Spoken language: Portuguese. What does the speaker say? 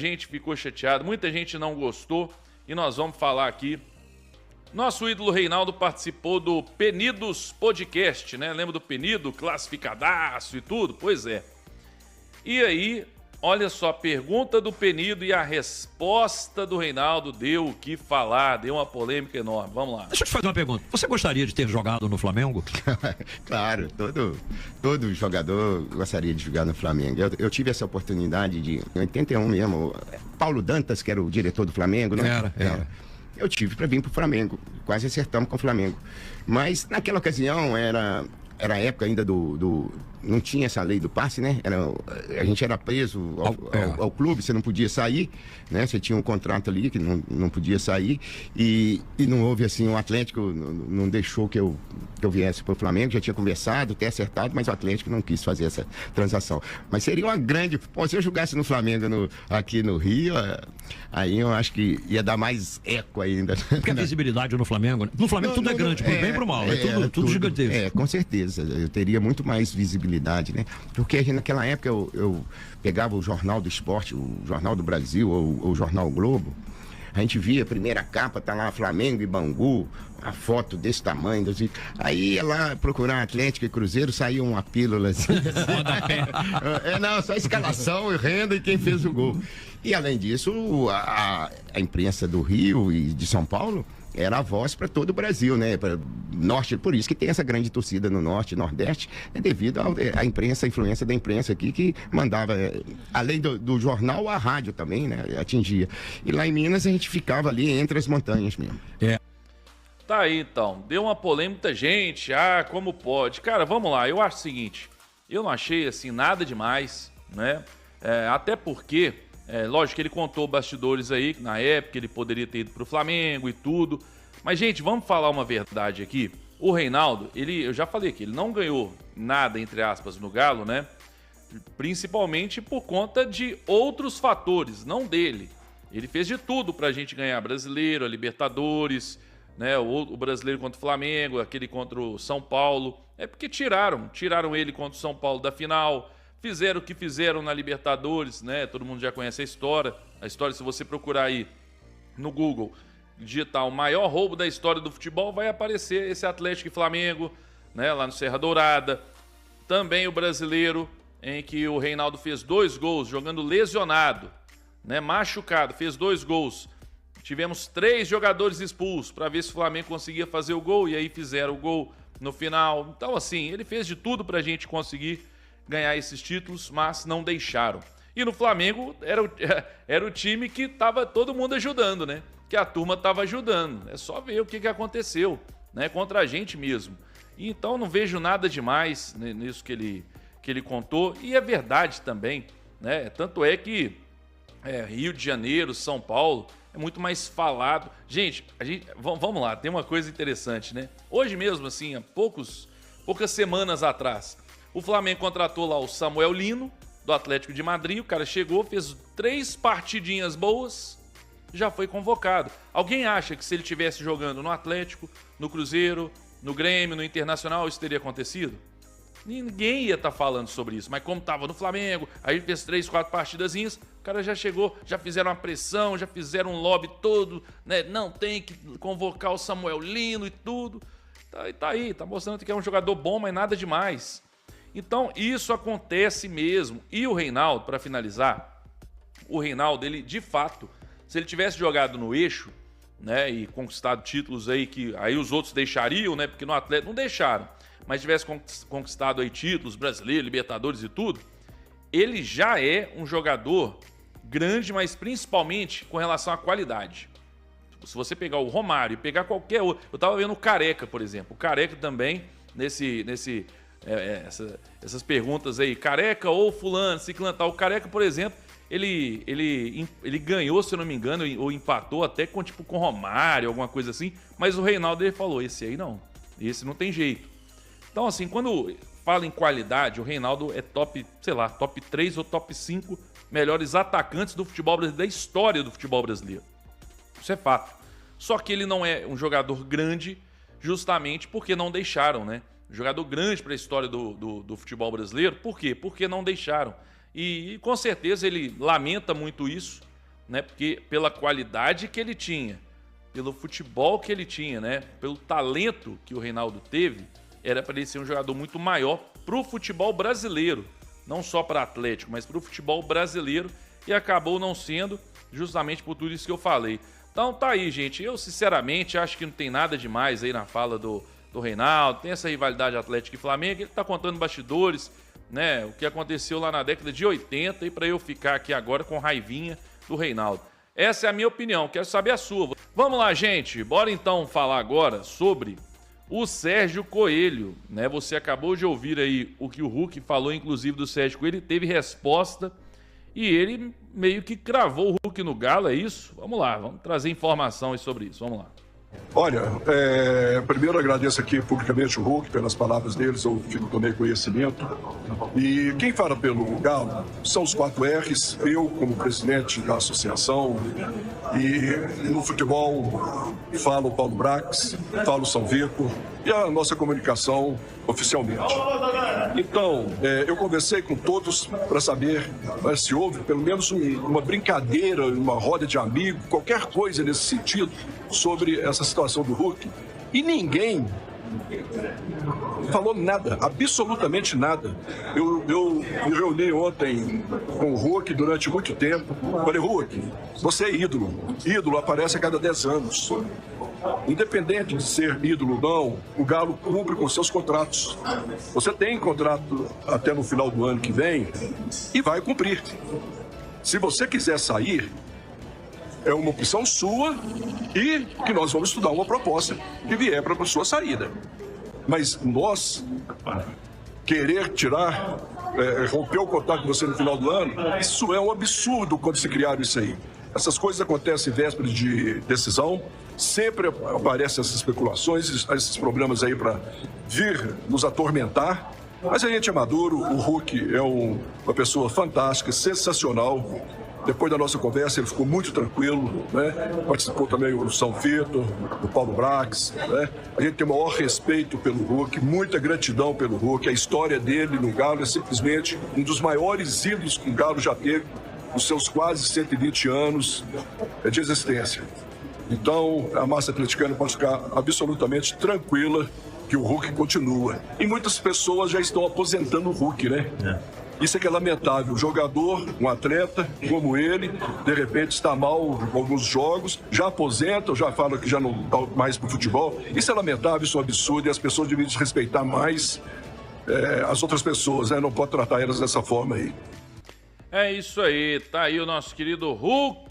gente ficou chateada, muita gente não gostou e nós vamos falar aqui. Nosso ídolo Reinaldo participou do Penidos Podcast, né? Lembra do Penido, classificadaço e tudo? Pois é. E aí, olha só, a pergunta do Penido e a resposta do Reinaldo deu o que falar, deu uma polêmica enorme. Vamos lá. Deixa eu te fazer uma pergunta. Você gostaria de ter jogado no Flamengo? Claro, todo jogador gostaria de jogar no Flamengo. Eu tive essa oportunidade em 81 mesmo. Paulo Dantas, que era o diretor do Flamengo, né? Era. Eu tive para vir para o Flamengo, quase acertamos com o Flamengo. Mas naquela ocasião era a época ainda não tinha essa lei do passe, né? A gente era preso ao clube, você não podia sair, né? Você tinha um contrato ali que não podia sair e não houve assim, o Atlético não deixou que eu viesse para o Flamengo, já tinha conversado, até acertado, mas o Atlético não quis fazer essa transação. Mas seria uma grande... Pô, se eu jogasse no Flamengo aqui no Rio, aí eu acho que ia dar mais eco ainda. Porque a visibilidade no Flamengo... No Flamengo tudo é grande, pro bem e pro mal, é tudo gigantesco. Com certeza, eu teria muito mais visibilidade, né? Porque naquela época eu pegava o Jornal do Esporte, o Jornal do Brasil ou o Jornal Globo, a gente via a primeira capa, tá lá Flamengo e Bangu, a foto desse tamanho, aí ia lá procurar Atlético e Cruzeiro, saía uma pílula assim. Só escalação, renda e quem fez o gol. E além disso, a imprensa do Rio e de São Paulo era a voz para todo o Brasil, né? Para norte, por isso que tem essa grande torcida no norte e nordeste, devido à imprensa, a influência da imprensa aqui que mandava, além do jornal, a rádio também, né? Atingia. E lá em Minas a gente ficava ali entre as montanhas mesmo. Tá aí então, deu uma polêmica, muita gente, como pode? Cara, vamos lá, eu acho o seguinte, eu não achei assim nada demais, né? Até porque... lógico que ele contou bastidores aí, que na época ele poderia ter ido pro Flamengo e tudo. Mas, gente, vamos falar uma verdade aqui. O Reinaldo, eu já falei que ele não ganhou nada, entre aspas, no Galo, né? Principalmente por conta de outros fatores, não dele. Ele fez de tudo pra gente ganhar brasileiro, a Libertadores, né? O brasileiro contra o Flamengo, aquele contra o São Paulo. É porque tiraram ele contra o São Paulo da final. Fizeram o que fizeram na Libertadores, né? Todo mundo já conhece a história. A história, se você procurar aí no Google, digitar o maior roubo da história do futebol, vai aparecer esse Atlético e Flamengo, né? Lá no Serra Dourada. Também o brasileiro, em que o Reinaldo fez 2 gols, jogando lesionado, né? Machucado, fez 2 gols. Tivemos 3 jogadores expulsos para ver se o Flamengo conseguia fazer o gol, e aí fizeram o gol no final. Então, assim, ele fez de tudo pra gente conseguir ganhar esses títulos, mas não deixaram. E no Flamengo era o time que tava todo mundo ajudando, né? Que a turma tava ajudando. É só ver o que aconteceu, né? Contra a gente mesmo. E então não vejo nada demais nisso que ele contou. E é verdade também, né? Tanto é que Rio de Janeiro, São Paulo, é muito mais falado. Gente, vamos lá, tem uma coisa interessante, né? Hoje mesmo, assim, há poucas semanas atrás, o Flamengo contratou lá o Samuel Lino, do Atlético de Madrid. O cara chegou, fez 3 partidinhas boas, já foi convocado. Alguém acha que se ele estivesse jogando no Atlético, no Cruzeiro, no Grêmio, no Internacional, isso teria acontecido? Ninguém ia estar falando sobre isso. Mas como estava no Flamengo, aí ele fez 3, 4 partidazinhas, o cara já chegou, já fizeram uma pressão, já fizeram um lobby todo, né? Não tem que convocar o Samuel Lino e tudo. Tá aí, tá mostrando que é um jogador bom, mas nada demais. Então, isso acontece mesmo. E o Reinaldo, para finalizar, o Reinaldo, ele, de fato, se ele tivesse jogado no eixo, né, e conquistado títulos aí que aí os outros deixariam, né, porque no Atlético não deixaram, mas tivesse conquistado aí títulos, brasileiro, Libertadores e tudo, ele já é um jogador grande, mas principalmente com relação à qualidade. Se você pegar o Romário e pegar qualquer outro... Eu tava vendo o Careca, por exemplo. O Careca também, essas perguntas aí, Careca ou fulano, ciclano, tal. O Careca, por exemplo, ele ganhou, se eu não me engano, ou empatou até com Romário, alguma coisa assim, mas o Reinaldo, ele falou, esse aí não, esse não tem jeito. Então, assim, quando fala em qualidade, o Reinaldo é top 3 ou top 5 melhores atacantes do futebol brasileiro, da história do futebol brasileiro. Isso é fato. Só que ele não é um jogador grande justamente porque não deixaram, né? Jogador grande para a história do futebol brasileiro. Por quê? Porque não deixaram. E com certeza ele lamenta muito isso, né? Porque pela qualidade que ele tinha, pelo futebol que ele tinha, né? Pelo talento que o Reinaldo teve, era para ele ser um jogador muito maior pro futebol brasileiro. Não só para Atlético, mas pro futebol brasileiro. E acabou não sendo, justamente por tudo isso que eu falei. Então tá aí, gente. Eu, sinceramente, acho que não tem nada demais aí na fala do Reinaldo. Tem essa rivalidade Atlético e Flamengo. Ele tá contando bastidores, né? O que aconteceu lá na década de 80. E para eu ficar aqui agora com raivinha do Reinaldo. Essa é a minha opinião. Quero saber a sua. Vamos lá, gente. Bora então falar agora sobre o Sérgio Coelho, né? Você acabou de ouvir aí o que o Hulk falou, inclusive, do Sérgio Coelho. Ele teve resposta e ele meio que cravou o Hulk no galo, é isso? Vamos lá, vamos trazer informação sobre isso. Vamos lá. Olha, primeiro agradeço aqui publicamente o Hulk pelas palavras deles, eu tomei conhecimento. E quem fala pelo Galo são os 4 R's, eu como presidente da associação, e no futebol falo o Paulo Brax, falo o São Vitor e a nossa comunicação oficialmente. Então, eu conversei com todos para saber se houve pelo menos uma brincadeira, uma roda de amigo, qualquer coisa nesse sentido sobre essa situação do Hulk. E ninguém falou nada, absolutamente nada. Eu me reuni ontem com o Hulk durante muito tempo. Falei, Hulk, você é ídolo. Ídolo aparece a cada 10 anos. Independente de ser ídolo ou não, o Galo cumpre com seus contratos. Você tem contrato até no final do ano que vem e vai cumprir. Se você quiser sair, é uma opção sua e que nós vamos estudar uma proposta que vier para a sua saída. Mas nós querer tirar, romper o contato com você no final do ano, isso é um absurdo quando se criaram isso aí. Essas coisas acontecem em vésperas de decisão, sempre aparecem essas especulações, esses problemas aí para vir nos atormentar. Mas a gente é maduro, o Hulk é uma pessoa fantástica, sensacional. Depois da nossa conversa, ele ficou muito tranquilo, né? Participou também o São Vitor, o Paulo Brax, né? A gente tem o maior respeito pelo Hulk, muita gratidão pelo Hulk. A história dele no Galo é simplesmente um dos maiores ídolos que o Galo já teve nos seus quase 120 anos de existência. Então, a massa atleticana pode ficar absolutamente tranquila que o Hulk continua. E muitas pessoas já estão aposentando o Hulk, né? Isso é que é lamentável. Um jogador, um atleta como ele, de repente está mal em alguns jogos, já aposenta, já fala que já não está mais para o futebol. Isso é lamentável, isso é um absurdo e as pessoas devem respeitar mais as outras pessoas, né? Não pode tratar elas dessa forma aí. É isso aí, tá aí o nosso querido Hulk.